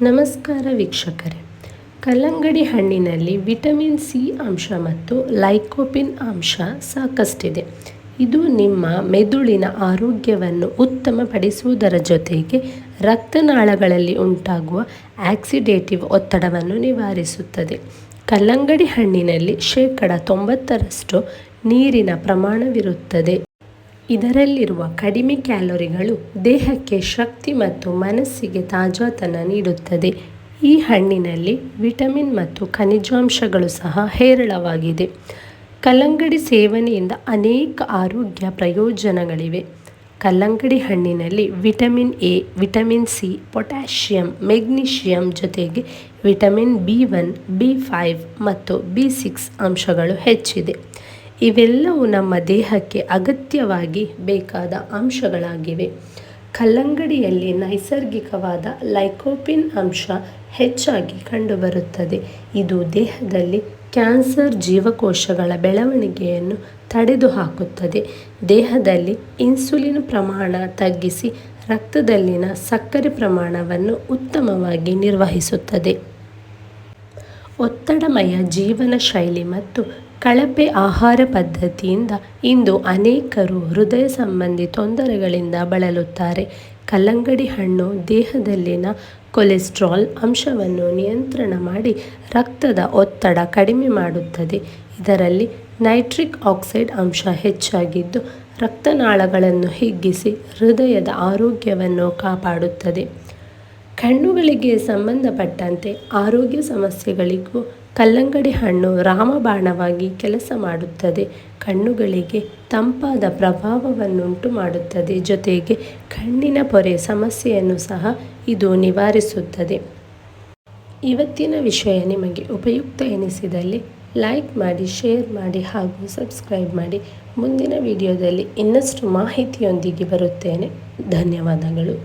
ನಮಸ್ಕಾರ ವೀಕ್ಷಕರೇ. ಕಲ್ಲಂಗಡಿ ಹಣ್ಣಿನಲ್ಲಿ ವಿಟಮಿನ್ ಸಿ ಅಂಶ ಮತ್ತು ಲೈಕೋಪಿನ್ ಅಂಶ ಸಾಕಷ್ಟಿದೆ. ಇದು ನಿಮ್ಮ ಮೆದುಳಿನ ಆರೋಗ್ಯವನ್ನು ಉತ್ತಮಪಡಿಸುವುದರ ಜೊತೆಗೆ ರಕ್ತನಾಳಗಳಲ್ಲಿ ಉಂಟಾಗುವ ಆಕ್ಸಿಡೇಟಿವ್ ಒತ್ತಡವನ್ನು ನಿವಾರಿಸುತ್ತದೆ. ಕಲ್ಲಂಗಡಿ ಹಣ್ಣಿನಲ್ಲಿ 90% ನೀರಿನ ಪ್ರಮಾಣವಿರುತ್ತದೆ. ಇದರಲ್ಲಿರುವ ಕಡಿಮೆ ಕ್ಯಾಲೋರಿಗಳು ದೇಹಕ್ಕೆ ಶಕ್ತಿ ಮತ್ತು ಮನಸ್ಸಿಗೆ ತಾಜಾತನ ನೀಡುತ್ತದೆ. ಈ ಹಣ್ಣಿನಲ್ಲಿ ವಿಟಮಿನ್ ಮತ್ತು ಖನಿಜಾಂಶಗಳು ಸಹ ಹೇರಳವಾಗಿದೆ. ಕಲ್ಲಂಗಡಿ ಸೇವನೆಯಿಂದ ಅನೇಕ ಆರೋಗ್ಯ ಪ್ರಯೋಜನಗಳಿವೆ. ಕಲ್ಲಂಗಡಿ ಹಣ್ಣಿನಲ್ಲಿ vitamin A, vitamin C, potassium, magnesium ಜೊತೆಗೆ ವಿಟಮಿನ್ ಬಿ1, ಬಿ5 ಮತ್ತು ಬಿ6 ಅಂಶಗಳು ಹೆಚ್ಚಿದೆ. ಇವೆಲ್ಲವೂ ನಮ್ಮ ದೇಹಕ್ಕೆ ಅಗತ್ಯವಾಗಿ ಬೇಕಾದ ಅಂಶಗಳಾಗಿವೆ. ಕಲ್ಲಂಗಡಿಯಲ್ಲಿ ನೈಸರ್ಗಿಕವಾದ ಲೈಕೋಪಿನ್ ಅಂಶ ಹೆಚ್ಚಾಗಿ ಕಂಡುಬರುತ್ತದೆ. ಇದು ದೇಹದಲ್ಲಿ ಕ್ಯಾನ್ಸರ್ ಜೀವಕೋಶಗಳ ಬೆಳವಣಿಗೆಯನ್ನು ತಡೆದುಹಾಕುತ್ತದೆ. ದೇಹದಲ್ಲಿ ಇನ್ಸುಲಿನ್ ಪ್ರಮಾಣ ತಗ್ಗಿಸಿ ರಕ್ತದಲ್ಲಿನ ಸಕ್ಕರೆ ಪ್ರಮಾಣವನ್ನು ಉತ್ತಮವಾಗಿ ನಿರ್ವಹಿಸುತ್ತದೆ. ಒತ್ತಡಮಯ ಜೀವನ ಶೈಲಿ ಮತ್ತು ಕಳಪೆ ಆಹಾರ ಪದ್ಧತಿಯಿಂದ ಇಂದು ಅನೇಕರು ಹೃದಯ ಸಂಬಂಧಿ ತೊಂದರೆಗಳಿಂದ ಬಳಲುತ್ತಾರೆ. ಕಲ್ಲಂಗಡಿ ಹಣ್ಣು ದೇಹದಲ್ಲಿನ ಕೊಲೆಸ್ಟ್ರಾಲ್ ಅಂಶವನ್ನು ನಿಯಂತ್ರಣ ಮಾಡಿ ರಕ್ತದ ಒತ್ತಡ ಕಡಿಮೆ ಮಾಡುತ್ತದೆ. ಇದರಲ್ಲಿ ನೈಟ್ರಿಕ್ ಆಕ್ಸೈಡ್ ಅಂಶ ಹೆಚ್ಚಾಗಿದ್ದು ರಕ್ತನಾಳಗಳನ್ನು ಹಿಗ್ಗಿಸಿ ಹೃದಯದ ಆರೋಗ್ಯವನ್ನು ಕಾಪಾಡುತ್ತದೆ. ಕಣ್ಣುಗಳಿಗೆ ಸಂಬಂಧಪಟ್ಟಂತೆ ಆರೋಗ್ಯ ಸಮಸ್ಯೆಗಳಿಗೂ ಕಲ್ಲಂಗಡಿ ಹಣ್ಣು ರಾಮಬಾಣವಾಗಿ ಕೆಲಸ ಮಾಡುತ್ತದೆ. ಕಣ್ಣುಗಳಿಗೆ ತಂಪಾದ ಪ್ರಭಾವವನ್ನುಂಟು ಮಾಡುತ್ತದೆ. ಜೊತೆಗೆ ಕಣ್ಣಿನ ಪೊರೆ ಸಮಸ್ಯೆಯನ್ನು ಸಹ ಇದು ನಿವಾರಿಸುತ್ತದೆ. ಇವತ್ತಿನ ವಿಷಯ ನಿಮಗೆ ಉಪಯುಕ್ತ ಎನಿಸಿದಲ್ಲಿ ಲೈಕ್ ಮಾಡಿ, ಶೇರ್ ಮಾಡಿ ಹಾಗೂ ಸಬ್ಸ್ಕ್ರೈಬ್ ಮಾಡಿ. ಮುಂದಿನ ವಿಡಿಯೋದಲ್ಲಿ ಇನ್ನಷ್ಟು ಮಾಹಿತಿಯೊಂದಿಗೆ ಬರುತ್ತೇನೆ. ಧನ್ಯವಾದಗಳು.